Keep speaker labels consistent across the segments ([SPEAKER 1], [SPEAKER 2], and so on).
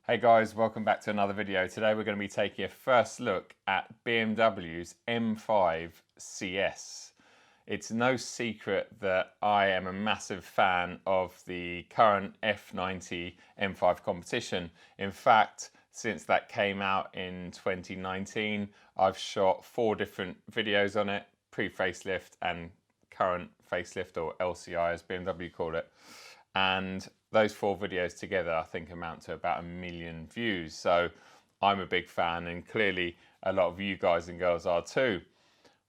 [SPEAKER 1] Hey guys, welcome back to another video. Today we're going to be taking a first look at BMW's M5 CS. It's no secret that I am a massive fan of the current F90 M5 competition. In fact, since that came out in 2019, I've shot 4 different videos on it, pre-facelift and current facelift, or LCI as BMW call it. And those 4 videos together I think amount to about 1 million views. So I'm a big fan, and clearly a lot of you guys and girls are too.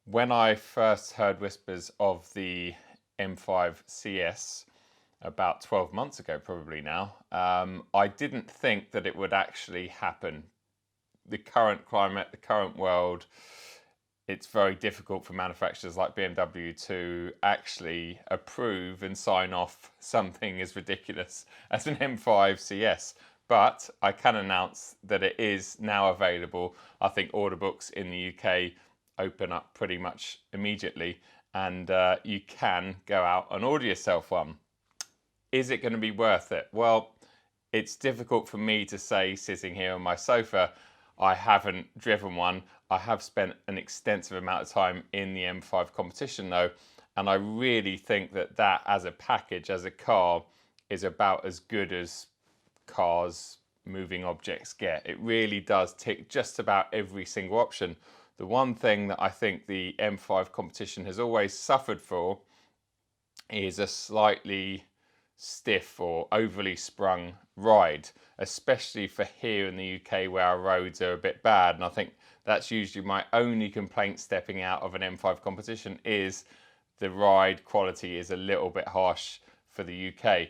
[SPEAKER 1] When I first heard whispers of the M5 CS about 12 months ago probably now, I didn't think that it would actually happen. The current climate, the current world, it's very difficult for manufacturers like BMW to actually approve and sign off something as ridiculous as an M5 CS. But I can announce that it is now available. I think order books in the UK open up pretty much immediately, and you can go out and order yourself one. Is it going to be worth it? Well, it's difficult for me to say sitting here on my sofa. I haven't driven one. I have spent an extensive amount of time in the M5 competition though, and I really think that that as a package, as a car, is about as good as cars, moving objects get. It really does tick just about every single option. The one thing that I think the M5 competition has always suffered for is a slightly stiff or overly sprung ride, especially for here in the UK where our roads are a bit bad. And I think that's usually my only complaint stepping out of an M5 competition, is the ride quality is a little bit harsh for the UK.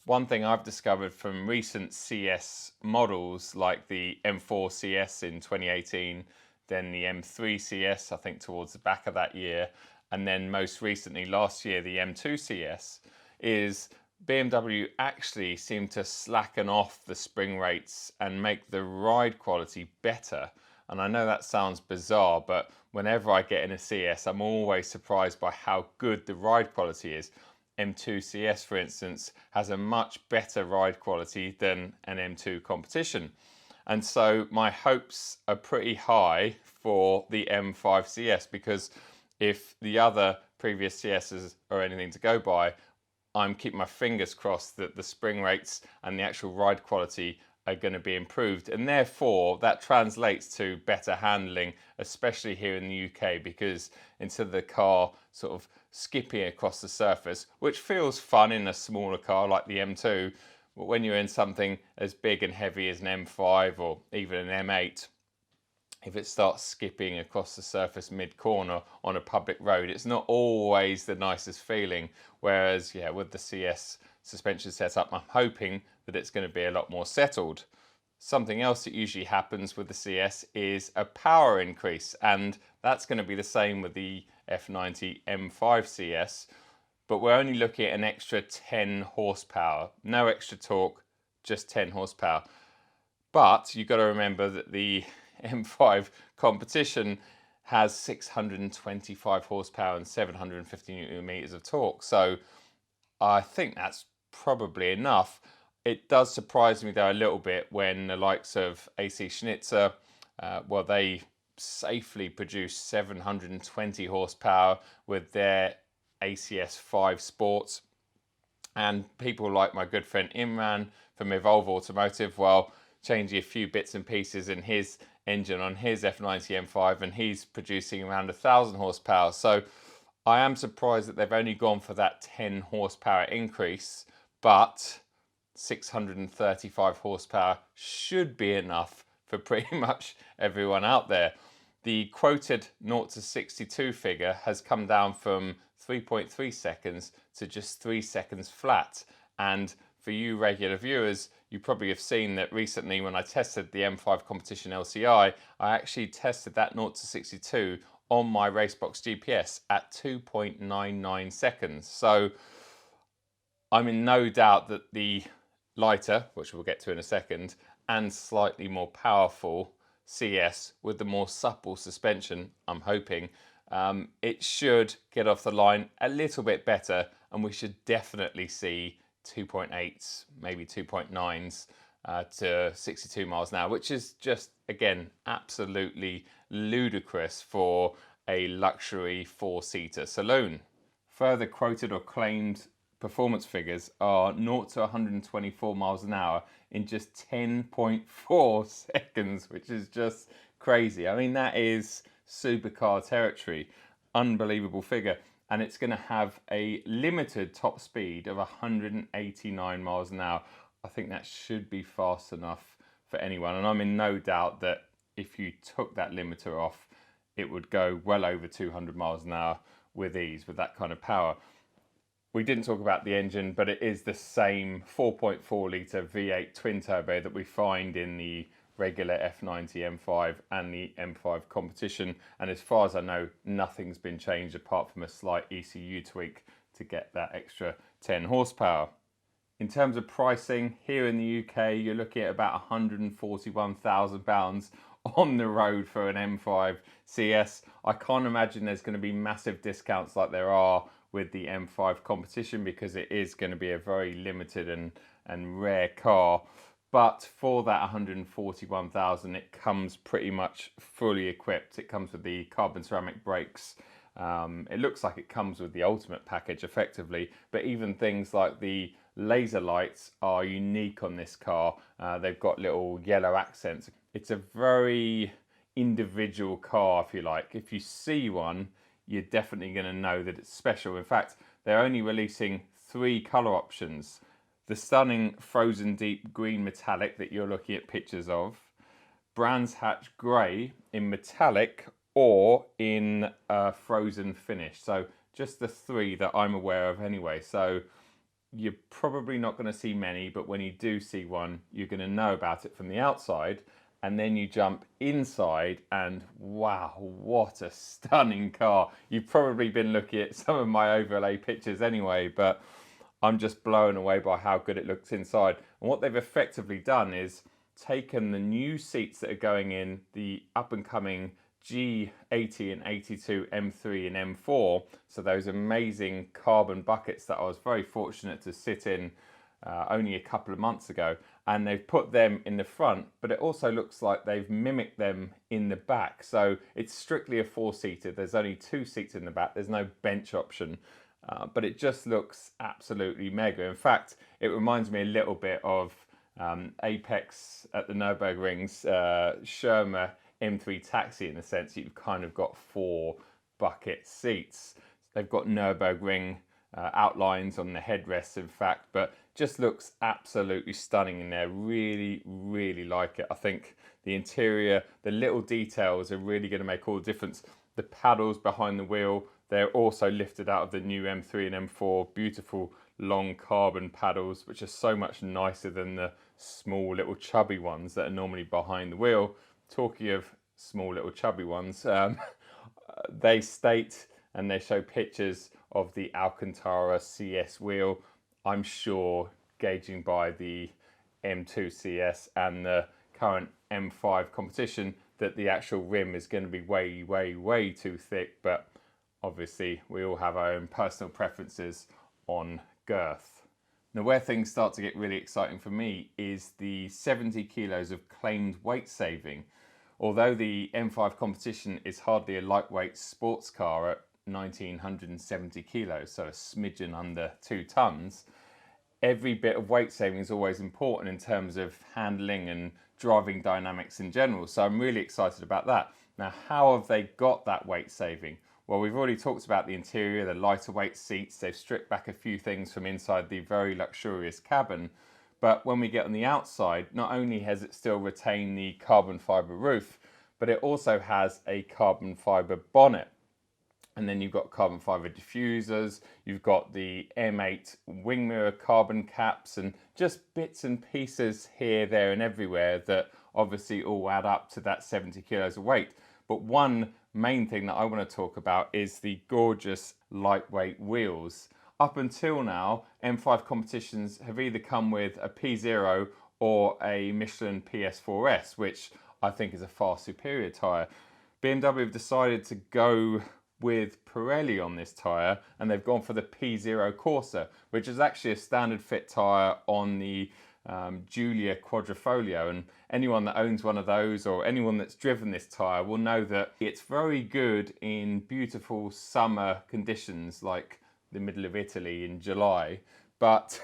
[SPEAKER 1] One thing I've discovered from recent CS models like the M4 CS in 2018, then the M3 CS I think towards the back of that year, and then most recently last year the M2 CS, is BMW actually seem to slacken off the spring rates and make the ride quality better. And I know that sounds bizarre, but whenever I get in a CS, I'm always surprised by how good the ride quality is. M2 CS, for instance, has a much better ride quality than an M2 competition. And so my hopes are pretty high for the M5 CS, because if the other previous CSs are anything to go by, I'm keeping my fingers crossed that the spring rates and the actual ride quality are going to be improved, and therefore that translates to better handling, especially here in the UK, because instead of the car sort of skipping across the surface, which feels fun in a smaller car like the M2, but when you're in something as big and heavy as an M5 or even an M8, if it starts skipping across the surface mid-corner on a public road, it's not always the nicest feeling. Whereas, yeah, with the CS suspension setup, I'm hoping that it's going to be a lot more settled. Something else that usually happens with the CS is a power increase, and that's going to be the same with the F90 M5 CS, but we're only looking at an extra 10 horsepower. No extra torque, just 10 horsepower. But you've got to remember that the M5 competition has 625 horsepower and 750 newton meters of torque. So I think that's probably enough. It does surprise me though a little bit when the likes of AC Schnitzer, well, they safely produce 720 horsepower with their ACS 5 Sports. And people like my good friend Imran from Evolve Automotive, well, changing a few bits and pieces in his engine on his F90 M5, and he's producing around 1,000 horsepower. So I am surprised that they've only gone for that 10 horsepower increase, but 635 horsepower should be enough for pretty much everyone out there. The quoted 0 to 62 figure has come down from 3.3 seconds to just 3 seconds flat. And for you regular viewers, you probably have seen that recently when I tested the M5 competition LCI, I actually tested that 0 to 62 on my Racebox GPS at 2.99 seconds. So I'm in no doubt that the lighter, which we'll get to in a second, and slightly more powerful CS with the more supple suspension, I'm hoping, it should get off the line a little bit better, and we should definitely see 2.8s, maybe 2.9s to 62 miles an hour, which is just, again, absolutely ludicrous for a luxury four-seater saloon. Further quoted or claimed performance figures are 0 to 124 miles an hour in just 10.4 seconds, which is just crazy. I mean, that is supercar territory. Unbelievable figure. And it's going to have a limited top speed of 189 miles an hour. I think that should be fast enough for anyone. And I'm in no doubt that if you took that limiter off, it would go well over 200 miles an hour with ease, with that kind of power. We didn't talk about the engine, but it is the same 4.4 litre V8 twin turbo that we find in the regular F90 M5 and the M5 competition. And as far as I know, nothing's been changed apart from a slight ECU tweak to get that extra 10 horsepower. In terms of pricing, here in the UK, you're looking at about £141,000 on the road for an M5 CS. I can't imagine there's going to be massive discounts like there are with the M5 competition, because it is going to be a very limited and rare car. But for that 141,000, it comes pretty much fully equipped. It comes with the carbon ceramic brakes. It looks like it comes with the ultimate package effectively, but even things like the laser lights are unique on this car. They've got little yellow accents. It's a very individual car, if you like. If you see one, you're definitely going to know that it's special. In fact, they're only releasing 3 colour options. The stunning frozen deep green metallic that you're looking at pictures of, Brands Hatch grey in metallic, or in frozen finish. So just the 3 that I'm aware of anyway. So you're probably not going to see many, but when you do see one, you're going to know about it from the outside. And then you jump inside and wow, what a stunning car. You've probably been looking at some of my overlay pictures anyway, but I'm just blown away by how good it looks inside. And what they've effectively done is taken the new seats that are going in the up and coming G80 and 82 M3 and M4, so those amazing carbon buckets that I was very fortunate to sit in only a couple of months ago, and they've put them in the front, but it also looks like they've mimicked them in the back. So it's strictly a 4-seater. There's only 2 seats in the back. There's no bench option, but it just looks absolutely mega. In fact, it reminds me a little bit of Apex at the Nürburgring's Schirmer M3 Taxi, in the sense that you've kind of got 4 bucket seats. They've got Nürburgring outlines on the headrests, in fact, but just looks absolutely stunning in there. Really, really like it. I think the interior, the little details are really going to make all the difference. The paddles behind the wheel, they're also lifted out of the new M3 and M4. Beautiful long carbon paddles, which are so much nicer than the small little chubby ones that are normally behind the wheel. Talking of small little chubby ones, they state and they show pictures of the Alcantara CS wheel. I'm sure, gauging by the M2 CS and the current M5 competition, that the actual rim is going to be way, way, way too thick. But obviously, we all have our own personal preferences on girth. Now, where things start to get really exciting for me is the 70 kilos of claimed weight saving. Although the M5 competition is hardly a lightweight sports car at 1970 kilos, so a smidgen under 2 tons, every bit of weight saving is always important in terms of handling and driving dynamics in general. So I'm really excited about that. Now, how have they got that weight saving? Well, we've already talked about the interior, the lighter weight seats. They've stripped back a few things from inside the very luxurious cabin. But when we get on the outside, not only has it still retained the carbon fibre roof, but it also has a carbon fibre bonnet. And then you've got carbon fibre diffusers, you've got the M8 wing mirror carbon caps, and just bits and pieces here, there and everywhere that obviously all add up to that 70 kilos of weight. But one main thing that I want to talk about is the gorgeous lightweight wheels. Up until now, M5 competitions have either come with a P0 or a Michelin PS4S, which I think is a far superior tyre. BMW have decided to go with Pirelli on this tyre, and they've gone for the P0 Corsa, which is actually a standard fit tyre on the Giulia Quadrifoglio, and anyone that owns one of those or anyone that's driven this tyre will know that it's very good in beautiful summer conditions like the middle of Italy in July, but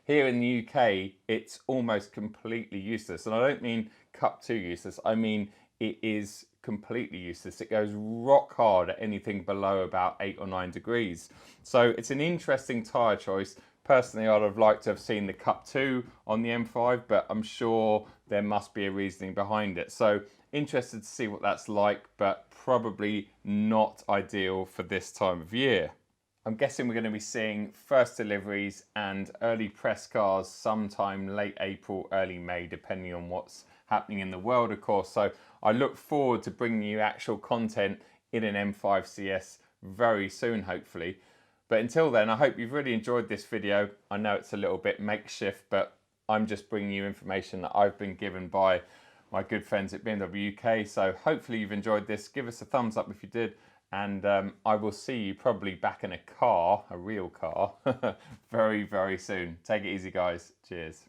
[SPEAKER 1] here in the UK it's almost completely useless. And I don't mean Cup 2 useless, I mean it is completely useless. It goes rock hard at anything below about 8 or 9 degrees. So it's an interesting tyre choice. Personally, I'd have liked to have seen the Cup 2 on the M5, but I'm sure there must be a reasoning behind it. So interested to see what that's like, but probably not ideal for this time of year. I'm guessing we're going to be seeing first deliveries and early press cars sometime late April, early May, depending on what's happening in the world, of course. So I look forward to bringing you actual content in an M5 CS very soon, hopefully. But until then, I hope you've really enjoyed this video. I know it's a little bit makeshift, but I'm just bringing you information that I've been given by my good friends at BMW UK. So hopefully you've enjoyed this. Give us a thumbs up if you did. And I will see you probably back in a car, a real car, very, very soon. Take it easy, guys. Cheers.